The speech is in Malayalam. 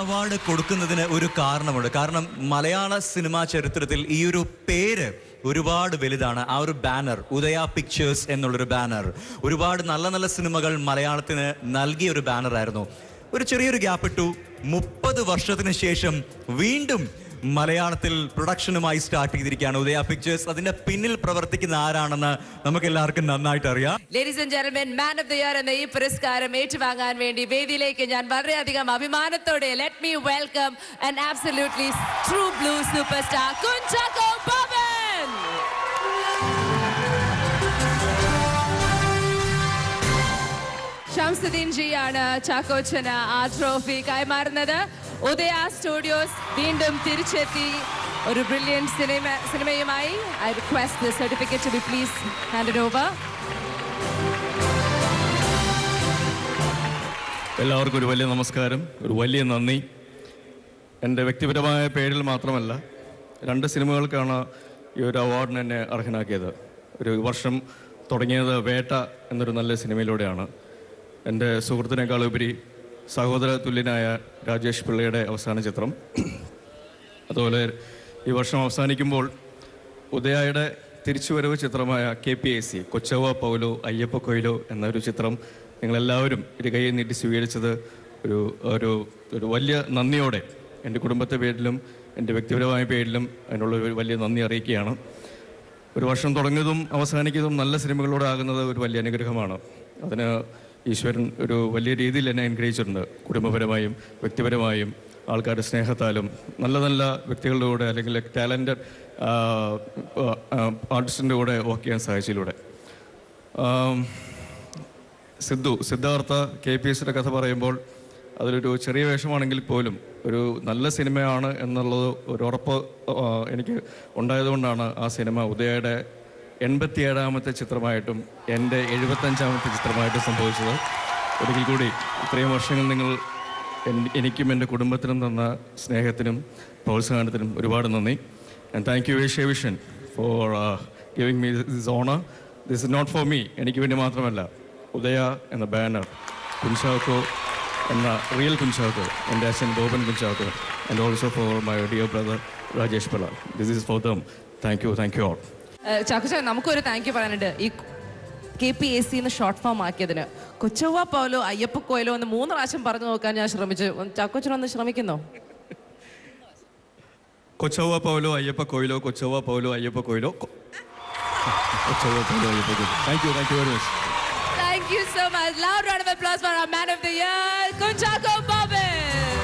അവാർഡ് കൊടുക്കുന്നതിന് ഒരു കാരണമുണ്ട്. കാരണം മലയാള സിനിമാ ചരിത്രത്തിൽ ഈ ഒരു പേര് ഒരുപാട് വലുതാണ്. ആ ഒരു ബാനർ, ഉദയ പിക്ചേഴ്സ് എന്നുള്ളൊരു ബാനർ, ഒരുപാട് നല്ല നല്ല സിനിമകൾ മലയാളത്തിന് നൽകിയ ഒരു ബാനറായിരുന്നു. ഒരു ചെറിയൊരു ഗ്യാപ്പ് ഇട്ടു. 30 വർഷത്തിന് ശേഷം വീണ്ടും മലയാളത്തിൽ പ്രൊഡക്ഷനുമായി സ്റ്റാർട്ട് ചെയ്തിരിക്കുകയാണ് ഉദയ പിക്ചേഴ്സ്. അതിന്റെ പിന്നിൽ പ്രവർത്തിക്കുന്ന ആരാണെന്ന് നമുക്ക് എല്ലാവർക്കും നന്നായിട്ട് അറിയാം. Ladies and gentlemen, man of the year എന്ന ഈ പുരസ്കാരം ഏറ്റുവാങ്ങാൻ വേണ്ടി വേദിയിലേക്ക് ഞാൻ വളരെയധികം അഭിമാനത്തോടെ let me welcome an absolutely true blue super star Kunchacko Boban. Shamsuddin ജിയാണ് ചാക്കോച്ചന് ആ ട്രോഫി കൈമാറുന്നത്. ഉദയ സ്റ്റുഡിയോസ് വീണ്ടും തിരിച്ചെത്തി ഒരു ബ്രില്യൻറ്റ് സിനിമയുമായി. I request the certificate to be please handed over. എല്ലാവർക്കും ഒരു വലിയ നമസ്കാരം, ഒരു വലിയ നന്ദി. എൻ്റെ വ്യക്തിപരമായ പേരിൽ മാത്രമല്ല, 2 സിനിമകൾക്കാണ് ഈ ഒരു അവാർഡിന് എന്നെ അർഹനാക്കിയത്. ഒരു വർഷം തുടങ്ങിയത് വേട്ട എന്നൊരു നല്ല സിനിമയിലൂടെയാണ്. എൻ്റെ സുഹൃത്തിനേക്കാൾ ഉപരി സഹോദര തുല്യനായ രാജേഷ് പിള്ളയുടെ അവസാന ചിത്രം. അതുപോലെ ഈ വർഷം അവസാനിക്കുമ്പോൾ ഉദയയുടെ തിരിച്ചുവരവ് ചിത്രമായ KPAC, കൊച്ചവ്വ പൗലോ അയ്യപ്പ കൊയിലോ എന്നൊരു ചിത്രം നിങ്ങളെല്ലാവരും കൈ നീട്ടി സ്വീകരിച്ചത് ഒരു വലിയ നന്ദിയോടെ എൻ്റെ കുടുംബത്തെ പേരിലും എൻ്റെ വ്യക്തിപരമായ പേരിലും അതിനുള്ള ഒരു വലിയ നന്ദി അറിയിക്കുകയാണ്. ഒരു വർഷം തുടങ്ങിയതും അവസാനിക്കുന്നതും നല്ല സിനിമകളോടെ ആകുന്നത് ഒരു വലിയ അനുഗ്രഹമാണ്. അതിന് ഈശ്വരൻ ഒരു വലിയ രീതിയിൽ എന്നെ അനുഗ്രഹിച്ചിട്ടുണ്ട്. കുടുംബപരമായും വ്യക്തിപരമായും ആൾക്കാരുടെ സ്നേഹത്താലും നല്ല നല്ല വ്യക്തികളുടെ കൂടെ അല്ലെങ്കിൽ ടാലൻറ്റഡ് ആർട്ടിസ്റ്റിൻ്റെ കൂടെ വർക്ക് ചെയ്യാൻ സാധിച്ചതിലൂടെ. സിദ്ധാർത്ഥ KPACയുടെ കഥ പറയുമ്പോൾ അതിലൊരു ചെറിയ വേഷമാണെങ്കിൽ പോലും ഒരു നല്ല സിനിമയാണ് എന്നുള്ളത് ഒരു ഉറപ്പ് എനിക്ക് ഉണ്ടായതുകൊണ്ടാണ് ആ സിനിമ ഉദയയുടെ 87ാമത്തെ ചിത്രമായിട്ടും എൻ്റെ 75ാമത്തെ ചിത്രമായിട്ടും സംഭവിച്ചത്. ഒരിക്കൽ കൂടി ഇത്രയും വർഷങ്ങൾ നിങ്ങൾ എനിക്കും എൻ്റെ കുടുംബത്തിനും തന്ന സ്നേഹത്തിനും പ്രോത്സാഹനത്തിനും ഒരുപാട് നന്ദി. And thank you Asia Vision for giving me this honour. This is not for me, എനിക്ക് വേണ്ടി മാത്രമല്ല, ഉദയ എന്ന ബാനർ, കുഞ്ചാക്കോ എന്ന റിയൽ കുഞ്ചാക്കോ, എൻ്റെ അച്ഛൻ Boban Kunchacko, and also for my dear brother Rajesh Pillai. This is for them. Thank you all. ചാക്കോച്ച, നമുക്കൊരു താങ്ക് യു പറയാനുണ്ട്. ഈ KPAC ഷോർട്ട് ഫോം ആക്കിയതിന് കൊച്ചവ്വ പൗലോ അയ്യപ്പ കോയിലോ എന്ന് 3 പ്രാവശ്യം പറഞ്ഞു നോക്കാൻ ഞാൻ ശ്രമിച്ചു. ചാക്കോച്ചനൊന്ന് ശ്രമിക്കുന്നോ? Kochavva Paulo Ayyappa Coelho, Kochavva Paulo Ayyappa Coelho, Kochavva Paulo Ayyappa Coelho. Thank you very much. Thank you so much. Loud round of applause for our man of the year, Kunchako Bobin.